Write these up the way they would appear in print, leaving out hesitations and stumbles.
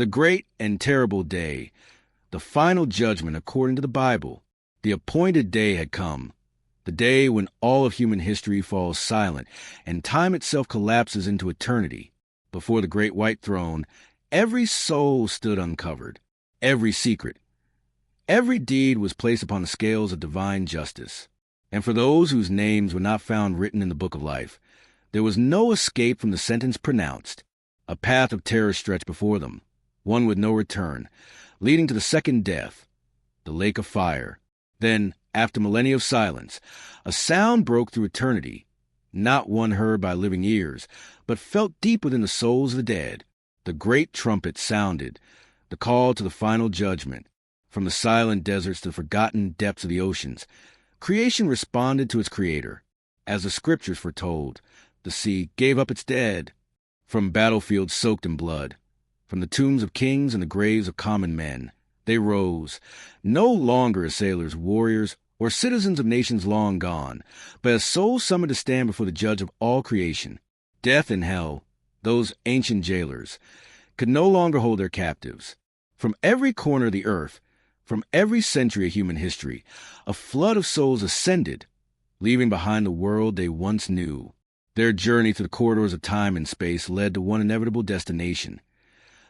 The great and terrible day, the final judgment according to the Bible, the appointed day had come, the day when all of human history falls silent and time itself collapses into eternity. Before the great white throne, every soul stood uncovered, every secret, every deed was placed upon the scales of divine justice. And for those whose names were not found written in the book of life, there was no escape from the sentence pronounced. A path of terror stretched before them, one with no return, leading to the second death, the lake of fire. Then, after millennia of silence, a sound broke through eternity, not one heard by living ears, but felt deep within the souls of the dead. The great trumpet sounded, the call to the final judgment. From the silent deserts to the forgotten depths of the oceans, creation responded to its creator. As the scriptures foretold, the sea gave up its dead. From battlefields soaked in blood, from the tombs of kings and the graves of common men, they rose, no longer as sailors, warriors, or citizens of nations long gone, but as souls summoned to stand before the judge of all creation. Death and hell, those ancient jailers, could no longer hold their captives. From every corner of the earth, from every century of human history, a flood of souls ascended, leaving behind the world they once knew. Their journey through the corridors of time and space led to one inevitable destination,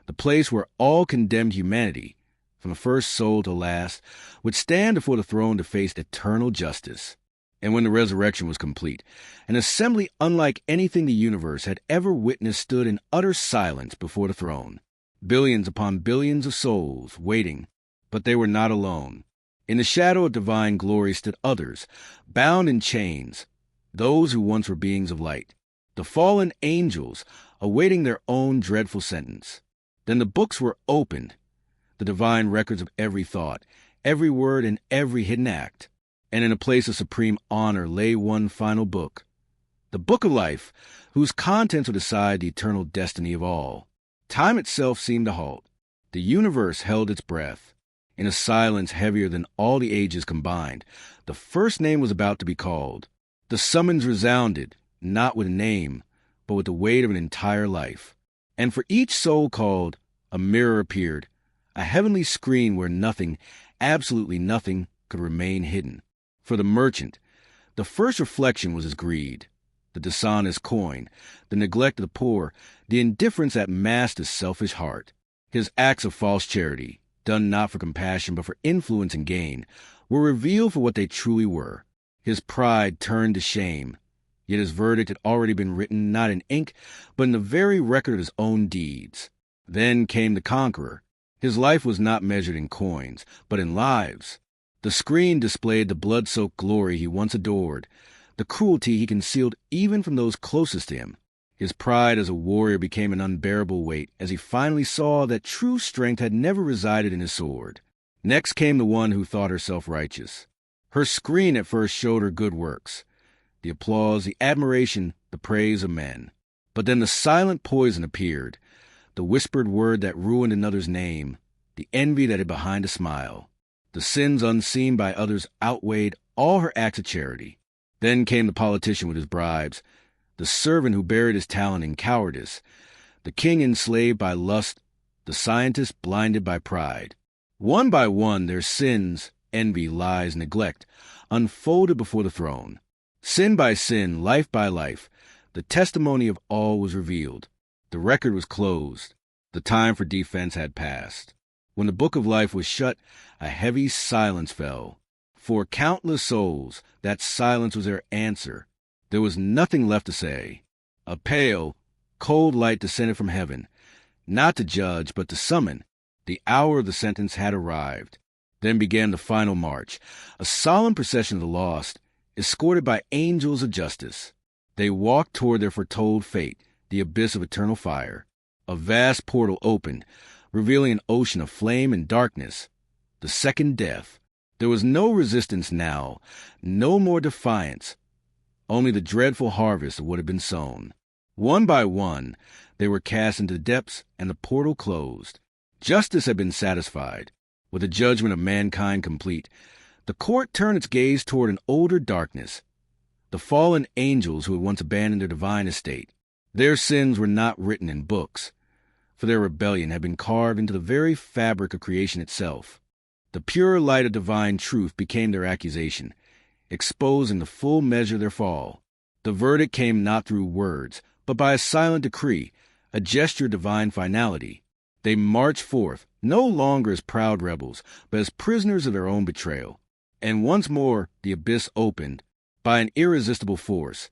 the place where all condemned humanity, from the first soul to the last, would stand before the throne to face eternal justice. And when the resurrection was complete, an assembly unlike anything the universe had ever witnessed stood in utter silence before the throne. Billions upon billions of souls waiting, but they were not alone. In the shadow of divine glory stood others, bound in chains, those who once were beings of light, the fallen angels awaiting their own dreadful sentence. Then the books were opened, the divine records of every thought, every word, and every hidden act. And in a place of supreme honor lay one final book, the book of life, whose contents would decide the eternal destiny of all. Time itself seemed to halt. The universe held its breath. In a silence heavier than all the ages combined, the first name was about to be called. The summons resounded, not with a name, but with the weight of an entire life. And for each soul called, a mirror appeared, a heavenly screen where nothing, absolutely nothing, could remain hidden. For the merchant, the first reflection was his greed, the dishonest coin, the neglect of the poor, the indifference that masked his selfish heart. His acts of false charity, done not for compassion but for influence and gain, were revealed for what they truly were. His pride turned to shame, yet his verdict had already been written not in ink, but in the very record of his own deeds. Then came the conqueror. His life was not measured in coins, but in lives. The screen displayed the blood-soaked glory he once adored, the cruelty he concealed even from those closest to him. His pride as a warrior became an unbearable weight as he finally saw that true strength had never resided in his sword. Next came the one who thought herself righteous. Her screen at first showed her good works, the applause, the admiration, the praise of men. But then the silent poison appeared, the whispered word that ruined another's name, the envy that hid behind a smile. The sins unseen by others outweighed all her acts of charity. Then came the politician with his bribes, the servant who buried his talent in cowardice, the king enslaved by lust, the scientist blinded by pride. One by one their sins, envy, lies, neglect, unfolded before the throne. Sin by sin, life by life, the testimony of all was revealed. The record was closed. The time for defense had passed. When the book of life was shut, a heavy silence fell. For countless souls, that silence was their answer. There was nothing left to say. A pale, cold light descended from heaven, not to judge, but to summon. The hour of the sentence had arrived. Then began the final march, a solemn procession of the lost, escorted by angels of justice. They walked toward their foretold fate, the abyss of eternal fire. A vast portal opened, revealing an ocean of flame and darkness, the second death. There was no resistance now, no more defiance, only the dreadful harvest of what had been sown. One by one, they were cast into the depths, and the portal closed. Justice had been satisfied. With the judgment of mankind complete, the court turned its gaze toward an older darkness, the fallen angels who had once abandoned their divine estate. Their sins were not written in books, for their rebellion had been carved into the very fabric of creation itself. The pure light of divine truth became their accusation, exposing the full measure of their fall. The verdict came not through words, but by a silent decree, a gesture of divine finality. They marched forth, no longer as proud rebels, but as prisoners of their own betrayal. And once more the abyss opened. By an irresistible force,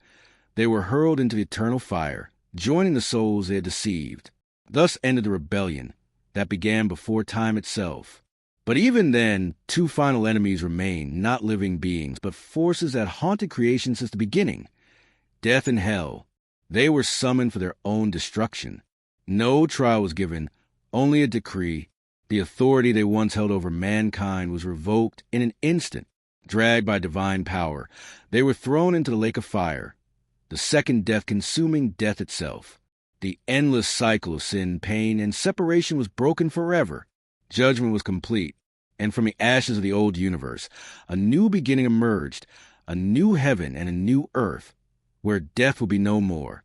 they were hurled into the eternal fire, joining the souls they had deceived. Thus ended the rebellion that began before time itself. But even then, two final enemies remained, not living beings, but forces that haunted creation since the beginning. Death and hell. They were summoned for their own destruction. No trial was given, only a decree. The authority they once held over mankind was revoked in an instant. Dragged by divine power, they were thrown into the lake of fire, the second death consuming death itself. The endless cycle of sin, pain, and separation was broken forever. Judgment was complete, and from the ashes of the old universe, a new beginning emerged, a new heaven and a new earth, where death will be no more.